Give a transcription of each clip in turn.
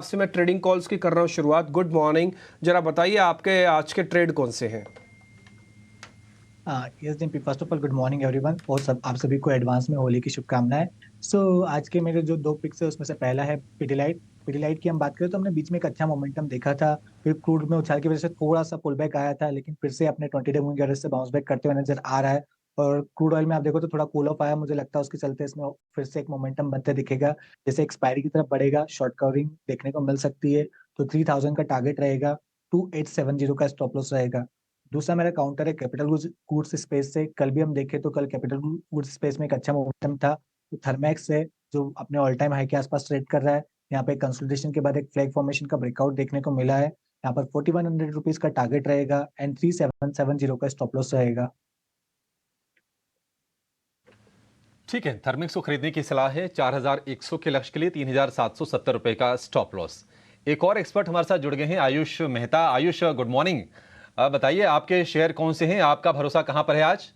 से मैं trading calls की कर रहा हूँ शुरुआत। Good morning. जरा बताइए आपके आज के ट्रेड कौन से हैं? Yes Dimpy, first of all good morning everyone और सब आप सभी को एडवांस में होली की शुभकामनाएं। आज के मेरे जो दो पिक्स है उसमें से पहला है पिडिलाइट। पिडिलाइट की हम बात करें तो हमने बीच में एक अच्छा मोमेंटम देखा था, फिर क्रूड में उछाल की वजह से थोड़ा सा पुल बैक आया था, लेकिन फिर से अपने 20 डे मूविंग एवरेज से बाउंस बैक करते हुए नजर आ रहा है। और क्रूड ऑयल में आप देखो तो थोड़ा कूल ऑफ आया, मुझे लगता है उसके चलते इसमें फिर से एक मोमेंटम बनते दिखेगा। जैसे एक्सपायरी की तरफ बढ़ेगा, शॉर्ट कवरिंग देखने को मिल सकती है। तो 3000 का टारगेट रहेगा, 2870 का स्टॉप लॉस रहेगा। दूसरा मेरा काउंटर है कैपिटल गुड्स स्पेस से। कल भी हम देखे तो कल कैपिटल गुड्स स्पेस में एक अच्छा मोमेंटम था। तो थर्मैक्स है जो अपने ऑल टाइम हाई के आसपास ट्रेड कर रहा है। यहाँ पे कंसोलिडेशन के बाद एक फ्लैग फॉर्मेशन का ब्रेकआउट देखने को मिला है। यहाँ पर 4100 रुपीज का टारगेट रहेगा एंड 3770 का स्टॉप लॉस रहेगा। ठीक है, थर्मिक्स को खरीदने की सलाह है। 4100 के लक्ष्य के लिए 3770 रुपए का स्टॉप लॉस। एक और एक्सपर्ट हमारे साथ जुड़ गए हैं, आयुष मेहता। Ayush, good morning. बताइए आपके शेयर कौन से हैं, आपका भरोसा कहां पर है आज?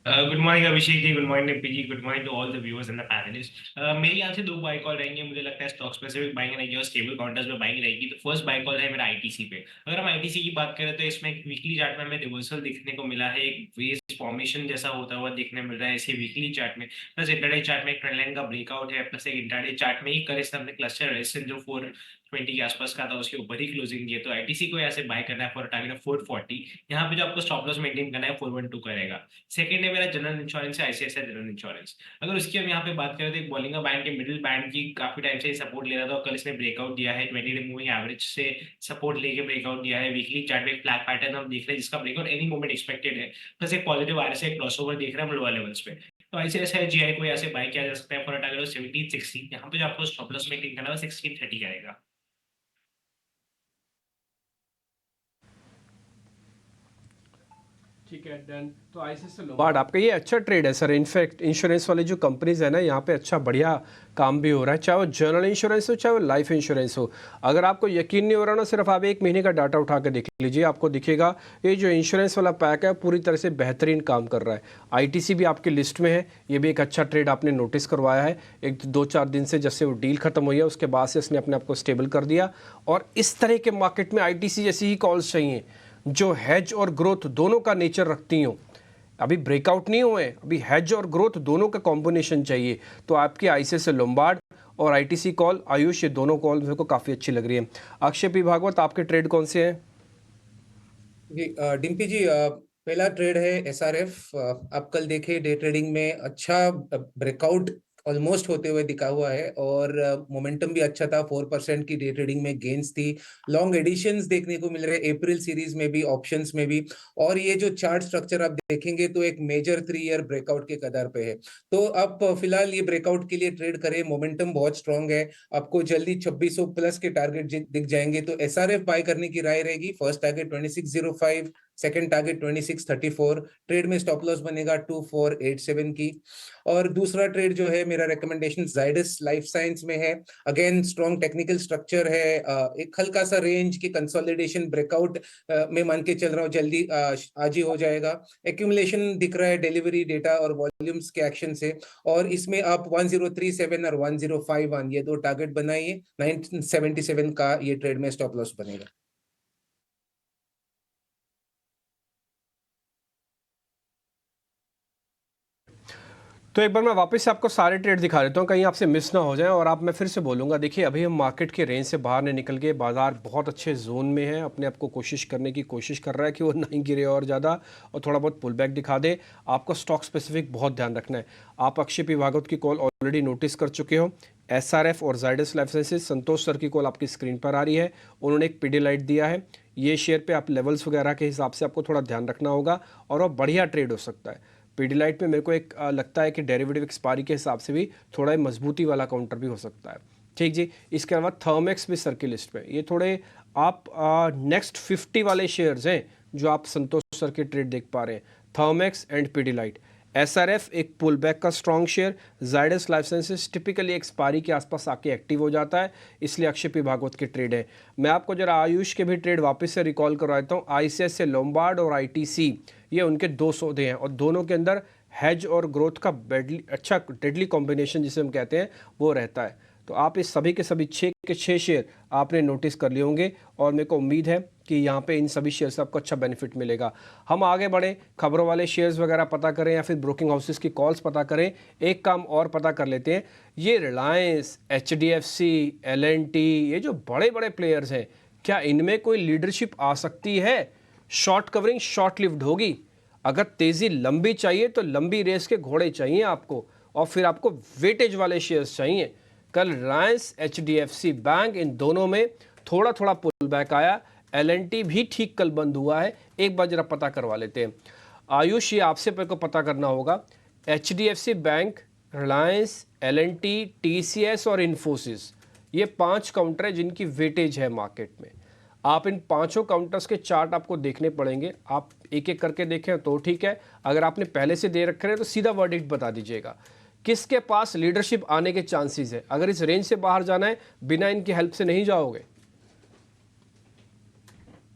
Good morning Abhishek ji, good morning Nipi ji, good morning to all the viewers and the panelist. मेरे यहाँ से दो बाय कॉल रहेंगे। मुझे लगता है स्टॉक स्पेसिफिक बाइंग रहेगी और स्टेबल काउंटर्स में बाइंग रहेगी। तो फर्स्ट बाय कॉल है मेरा आईटीसी पे। अगर हम आईटीसी की बात करें तो इसमें एक वीकली चार्ट में हमें रिवर्सल देखने को मिला है, एक वेज फॉर्मेशन जैसा होता हुआ देखने मिल रहा है इसे वीकली चार्ट में। प्लस इंटरडे चार्ट में एक ट्रेंड लाइन का ब्रेकआउट है, प्लस एक इंटरडे चार्ट में ही कल इसने अपने क्लस्टर रेजिस्टेंस जो 420 के आसपास का था उसके ऊपर ही क्लोजिंग दिए। तो आईटीसी को यहाँ से बाय करना है फॉर टारगेट ऑफ 440। यहाँ पे जो आपको स्टॉप लॉस मेंटेन करना है 412 का रहेगा। सेकंड है मेरा जनरल इंश्योरेंस है, आईसीआईसीआई जनरल इंश्योरेंस। अगर उसकी हम यहाँ पे बात करें तो एक बॉलिंगा बैंड के मिडिल बैंड की काफी टाइम से सपोर्ट ले रहा था और कल इसने ब्रेकआउट दिया है। 20 डे मूविंग एवरेज से सपोर्ट लेके ब्रेकआउट दिया है। वीकली चार्ट में एक फ्लैग पैटर्न हम देख रहे हैं जिसका ब्रेकआउट एनी मोमेंट एक्सपेक्टेड है। प्लस एक पॉजिटिव आरएसआई से एक क्रॉसओवर देख रहे हैं हम लोअर लेवल्स पे। तो आईसीआईसीआई जीआई को यहाँ से बाय किया जा सकता है फॉर अ टारगेट ऑफ 1760। यहाँ पे जो आपको स्टॉप लॉस मेंटेन करना है 1630 रहेगा। ठीक है, डन। तो आईसीआईसीआई लोम्बार्ड आपका ये अच्छा ट्रेड है सर। इनफैक्ट इंश्योरेंस वाली जो कंपनीज है ना, यहाँ पे अच्छा बढ़िया काम भी हो रहा है, चाहे वो जनरल इंश्योरेंस हो चाहे वो लाइफ इंश्योरेंस हो। अगर आपको यकीन नहीं हो रहा ना, सिर्फ आप एक महीने का डाटा उठा के देख लीजिए, आपको दिखेगा ये जो इंश्योरेंस वाला पैक है पूरी तरह से बेहतरीन काम कर रहा है। आईटीसी भी आपकी लिस्ट में है, ये भी एक अच्छा ट्रेड आपने नोटिस करवाया है। एक 2-4 दिन से जब से वो डील खत्म हुई है उसके बाद से इसने अपने आप को स्टेबल कर दिया। और इस तरह के मार्केट में आईटीसी जैसी ही कॉल्स चाहिए जो हेज और ग्रोथ दोनों का नेचर रखती हों। अभी ब्रेकआउट नहीं हुए, अभी हेज और ग्रोथ दोनों का कॉम्बिनेशन चाहिए। तो आपकी आईसीआईसीआई लोम्बार्ड और आईटीसी कॉल, आयुष, ये दोनों कॉल मेरे को काफ़ी अच्छी लग रही है। अक्षय पी भागवत, आपके ट्रेड कौन से हैं? जी डिम्पी जी, पहला ट्रेड है एसआरएफ। आप कल देखे डे ट्रेडिंग में अच्छा ब्रेकआउट ऑलमोस्ट होते हुए दिखा हुआ है और मोमेंटम भी अच्छा था। 4% की डे ट्रेडिंग में गेन्स थी। लॉन्ग एडिशंस देखने को मिल रहे हैं अप्रैल सीरीज में भी, ऑप्शंस में भी। और ये जो चार्ट स्ट्रक्चर आप देखेंगे तो एक मेजर 3 ईयर ब्रेकआउट के कगार पे है। तो आप फिलहाल ये ब्रेकआउट के लिए ट्रेड करें, मोमेंटम बहुत स्ट्रांग है। आपको जल्दी 2600 प्लस के टारगेट दिख जाएंगे, तो एसआरएफ बाय करने की राय रहेगी। First target 2605, second target 2634। Trade में स्टॉप लॉस बनेगा 2487 की। और दूसरा ट्रेड जो है मेरा रिकमेंडेशन जाइडस लाइफ साइंस में है। अगेन स्ट्रॉन्ग टेक्निकल स्ट्रक्चर है, एक हल्का सा रेंज की कंसोलिडेशन ब्रेकआउट में मान के चल रहा हूँ, जल्दी आज ही हो जाएगा। एक्यूमुलेशन दिख रहा है डिलीवरी डेटा और वॉल्यूम्स के एक्शन से। और इसमें आप 1037 और 1051 ये दो टारगेट बनाइए। 977 का ये ट्रेड में स्टॉप लॉस बनेगा। तो एक बार मैं वापस से आपको सारे ट्रेड दिखा देता हूँ, कहीं आपसे मिस ना हो जाए। और आप, मैं फिर से बोलूँगा, देखिए अभी हम मार्केट के रेंज से बाहर नहीं निकल गए, बाजार बहुत अच्छे जोन में है, अपने आप को कोशिश करने की कोशिश कर रहा है कि वो नहीं गिरे और ज़्यादा, और थोड़ा बहुत पुल बैक दिखा दे। आपको स्टॉक स्पेसिफिक बहुत ध्यान रखना है। आप अक्षय पी भागवत की कॉल ऑलरेडी नोटिस कर चुके हो। एसआरएफ और जाइडस लाइफ साइंसेज, संतोष सर की कॉल आपकी स्क्रीन पर आ रही है, उन्होंने एक पिडिलाइट दिया है। ये शेयर पे आप लेवल्स वगैरह के हिसाब से आपको थोड़ा ध्यान रखना होगा और वो बढ़िया ट्रेड हो सकता है। पीडीलाइट में मेरे को एक लगता है कि डेरिवेटिव एक्सपायरी के हिसाब से भी थोड़ा मजबूती वाला काउंटर भी हो सकता है। ठीक जी। इसके अलावा थर्मेक्स भी सर की लिस्ट में, ये थोड़े आप नेक्स्ट 50 वाले शेयर्स हैं जो आप संतोष सर के ट्रेड देख पा रहे हैं, थर्मेक्स एंड पीडीलाइट। एसआरएफ एक पुल बैक का strong share. Zydus life sciences typically expiry के आसपास आके एक्टिव हो जाता है, इसलिए अक्षय पी भागवत के ट्रेड है। मैं आपको जरा आयुष के भी ट्रेड वापस से रिकॉल करवाता हूँ। आईसीआईसीआई लोम्बार्ड और आईटीसी, ये उनके दो सौदे हैं और दोनों के अंदर हेज और ग्रोथ का अच्छा डेडली कॉम्बिनेशन जिसे हम कहते हैं वो रहता है। तो आप इस सभी के सभी 6 के 6 शेयर आपने नोटिस कर लिए होंगे और मेरे को उम्मीद है कि यहाँ पे इन सभी शेयर से आपको अच्छा बेनिफिट मिलेगा। हम आगे बढ़ें, खबरों वाले शेयर्स वगैरह पता करें या फिर ब्रोकिंग हाउसेस की कॉल्स पता करें। एक काम और पता कर लेते हैं, ये रिलायंस, HDFC, L&T, ये जो बड़े बड़े प्लेयर्स हैं, क्या इनमें कोई लीडरशिप आ सकती है? शॉर्ट कवरिंग शॉर्ट लिव्ड होगी। अगर तेज़ी लंबी चाहिए तो लंबी रेस के घोड़े चाहिए आपको, और फिर आपको वेटेज वाले शेयर्स चाहिए। कल रिलायंस, HDFC बैंक, इन दोनों में थोड़ा थोड़ा पुल बैक आया। L&T भी ठीक कल बंद हुआ है, एक बार जरा पता करवा लेते हैं। आयुष, ये आपसे मेरे को पता करना होगा, HDFC bank, Reliance, L&T, TCS और इन्फोसिस, ये 5 काउंटर है जिनकी वेटेज है मार्केट में। आप इन पांचों काउंटर्स के चार्ट आपको देखने पड़ेंगे। आप एक एक करके देखें तो ठीक है, अगर आपने पहले से दे रखे हैं तो सीधा वर्डिक्ट बता दीजिएगा किसके पास लीडरशिप आने के चांसेस है। अगर इस रेंज से बाहर जाना है, बिना इनकी हेल्प से नहीं जाओगे।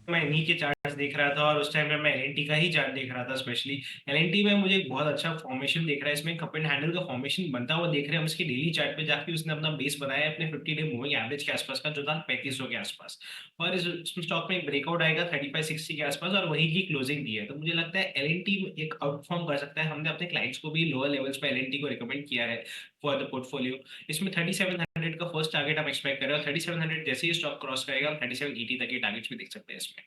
मैं इन्हीं के चार्ट्स देख रहा था और उस टाइम पे मैं एलएनटी का ही चार्ट देख रहा था। स्पेशली एलएनटी में मुझे एक बहुत अच्छा फॉर्मेशन देख रहा है, इसमें कप एंड हैंडल का फॉर्मेशन बनता हुआ देख रहे हैं हम। इसके डेली चार्ट पे जाके उसने अपना बेस बनाया है अपने 50 डे मूविंग एवरेज के आसपास का, जो था 3500 के आसपास, और इस स्टॉक में एक ब्रेकआउट आएगा 3560 के आसपास और वही की क्लोजिंग दी है। तो मुझे लगता है एलएनटी एक आउटफॉर्म कर सकता है। हमने अपने क्लाइंट्स को भी लोअर लेवल्स पे एलएनटी को रिकमेंड किया है फॉर द पोर्टफोलियो। इसमें 3700 का फर्स्ट टारगेट हम एक्सपेक्ट कर रहे हैं और 3700 जैसे ही स्टॉक क्रॉस करेगा हम 3780 तक के टारगेट्स भी देख सकते हैं इसमें।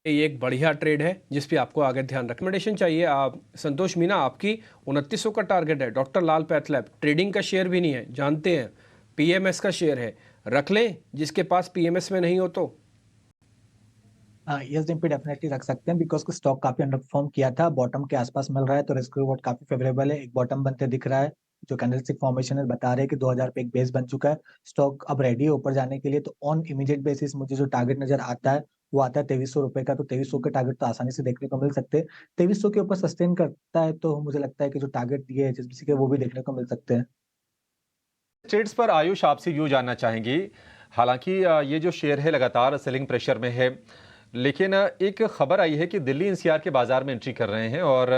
ये एक बढ़िया ट्रेड है जिस पे आपको आगे ध्यान रिकमेंडेशन चाहिए। आप संतोष मीना, आपकी 2900 का टारगेट है। डॉक्टर लाल पैथलैब ट्रेडिंग का शेयर भी नहीं है, जानते हैं, PMS का शेयर है, रख लें जिसके पास PMS में नहीं हो तो। यस डिम्पी, डेफिनेटली रख सकते हैं बिकॉज स्टॉक काफी अंडर परफॉर्म किया था, बॉटम के आसपास मिल रहा है तो रिस्क रिवॉर्ड काफी फेवरेबल है। एक बॉटम बनते दिख रहा है, जो कैंडलस्टिक फॉर्मेशन है बता रहे हैं कि 2000 पे एक बेस बन चुका है। स्टॉक अब रेडी है ऊपर जाने के लिए। तो ऑन इमीडिएट बेसिस मुझे जो टारगेट नजर आता है वो आता है 2300 रुपए का। तो 2300 के टारगेट तो आसानी से देखने को मिल सकते हैं। 2300 के ऊपर सस्टेन करता है तो मुझे लगता है कि जो टारगेट दिए HSBC के वो भी देखने को मिल सकते हैं। ट्रेड्स पर आयुष आपसे यूँ जानना चाहेंगे, हालांकि ये जो शेयर है लगातार सेलिंग प्रेशर में है, लेकिन एक खबर आई है कि दिल्ली NCR के बाजार में एंट्री कर रहे हैं और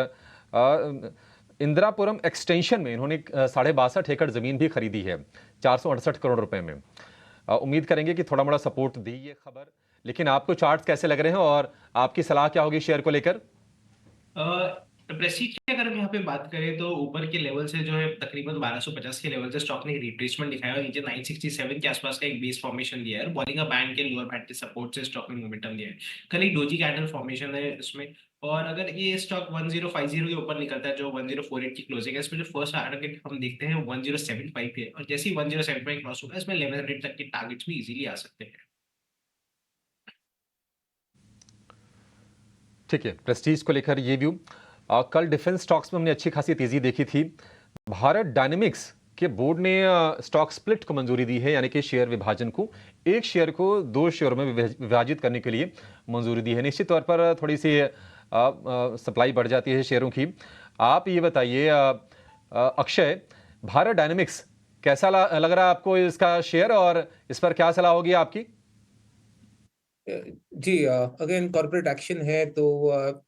इंदिरापुरम एक्सटेंशन में इन्होंने 62.5 एकड़ ज़मीन भी खरीदी है 468 करोड़ रुपए में। उम्मीद करेंगे कि थोड़ा मोड़ा सपोर्ट दी ये खबर, लेकिन आपको चार्ट कैसे लग रहे हैं और आपकी सलाह क्या होगी शेयर को लेकर? प्रेस्टीज की अगर हम यहाँ पे बात करें तो ऊपर के लेवल से जो है तकरीबन 1250 के लेवल से स्टॉक ने रिट्रेसमेंट दिखाया और नीचे 967 के आसपास का एक बेस फॉर्मेशन दिया है और बॉलिंग बैंड के लोअर बैंड के सपोर्ट से स्टॉक ने मोमेंटम दिया है। कल एक डोजी कैंडल फॉर्मेशन है इसमें, और अगर ये स्टॉक 1050 के ऊपर निकलता है जो 1048 की क्लोजिंग है, इसमें जो फर्स्ट टारगेट हम देखते हैं 1075 के, और जैसे ही 1075 क्रॉस होगा इसमें 1100 तक के टारगेट्स भी इजीली आ सकते हैं। ठीक है, प्रेस्टीज को लेकर ये व्यू। कल डिफेंस स्टॉक्स में हमने अच्छी खासी तेजी देखी थी। भारत डायनेमिक्स के बोर्ड ने स्टॉक स्प्लिट को मंजूरी दी है, यानी कि शेयर विभाजन को, एक शेयर को 2 शेयरों में विभाजित करने के लिए मंजूरी दी है। निश्चित तौर पर थोड़ी सी सप्लाई बढ़ जाती है शेयरों की। आप ये बताइए अक्षय, भारत डायनेमिक्स कैसा लग रहा है आपको इसका शेयर, और इस पर क्या सलाह होगी आपकी? जी, अगेन कॉर्पोरेट एक्शन है तो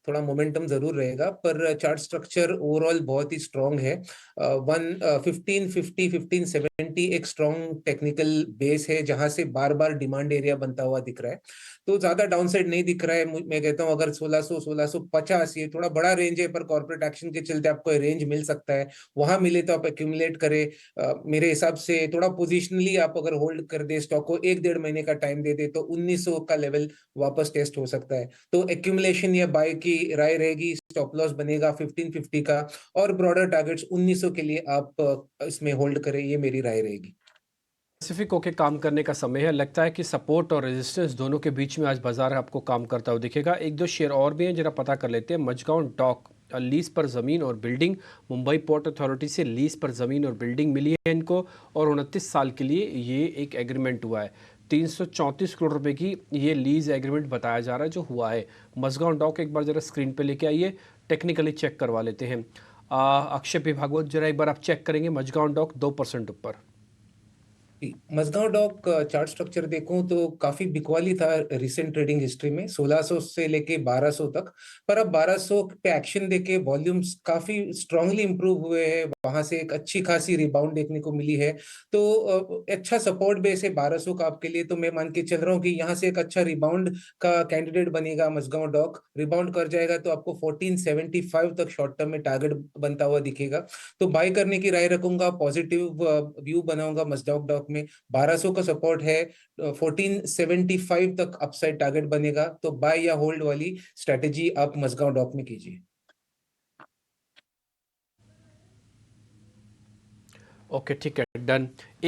थोड़ा मोमेंटम जरूर रहेगा, पर चार्ट स्ट्रक्चर ओवरऑल बहुत ही स्ट्रांग है। 1550 1570 एक स्ट्रांग टेक्निकल बेस है जहां से बार बार डिमांड एरिया बनता हुआ दिख रहा है, तो ज्यादा डाउनसाइड नहीं दिख रहा है। मैं कहता हूं अगर 1600 1650, ये थोड़ा बड़ा रेंज है पर कॉर्पोरेट एक्शन के चलते आपको रेंज मिल सकता है, वहां मिले तो आप एक्यूमुलेट करें। मेरे हिसाब से थोड़ा पोजिशनली आप अगर होल्ड कर दे स्टॉक को, 1-1.5 महीने का टाइम दे दे तो 1900 का लेवल वापस टेस्ट हो सकता है। तो एक्यूमुलेशन या बाय की राय रहेगी। स्टॉप लॉस बनेगा 1550 का और ब्रॉडर टारगेट्स 1900 के लिए आप इसमें होल्ड करें, ये मेरी राय रहेगी। स्पेसिफिक होकर काम करने का समय है। लगता है कि सपोर्ट और रेजिस्टेंस दोनों के बीच में आज बाजार आपको काम करता हुआ दिखेगा। एक दो शेयर और भी हैं, जरा पता कर लेते हैं। मजगांव डॉक, लीज पर ज़मीन और बिल्डिंग, मुंबई पोर्ट अथॉरिटी से लीज पर ज़मीन और बिल्डिंग मिली है इनको, और 29 साल के लिए ये एक एग्रीमेंट हुआ है। 334 करोड़ रुपए की ये लीज एग्रीमेंट बताया जा रहा है जो हुआ है। मजगांव डॉक एक बार जरा स्क्रीन पे लेके आइए, टेक्निकली चेक करवा लेते हैं। अक्षय पी भागवत, जरा एक बार आप चेक करेंगे मजगांव डॉक 2% ऊपर। मझगांव डॉक चार्ट स्ट्रक्चर देखूं तो काफी बिकवाली था रिसेंट ट्रेडिंग हिस्ट्री में 1600 से लेके 1200 तक। पर अब 1200 पे एक्शन देके वॉल्यूम्स काफी स्ट्रांगली इंप्रूव हुए हैं, वहां से एक अच्छी खासी रिबाउंड देखने को मिली है। तो अच्छा सपोर्ट बेस है 1200 का आपके लिए। तो मैं मान के चल रहा हूँ कि यहाँ से एक अच्छा रिबाउंड का कैंडिडेट बनेगा मझगांव डॉक। रिबाउंड कर जाएगा तो आपको 1475 तक शॉर्ट टर्म में टारगेट बनता हुआ दिखेगा। तो बाय करने की राय रखूंगा, पॉजिटिव व्यू बनाऊंगा मस्टॉक डॉक में। 1200 का सपोर्ट है, 1475 तक अपसाइड टारगेट बनेगा। तो बाय या होल्ड वाली स्ट्रेटेजी आप मझगांव डॉक में कीजिए। ओके, ठीक है, डन।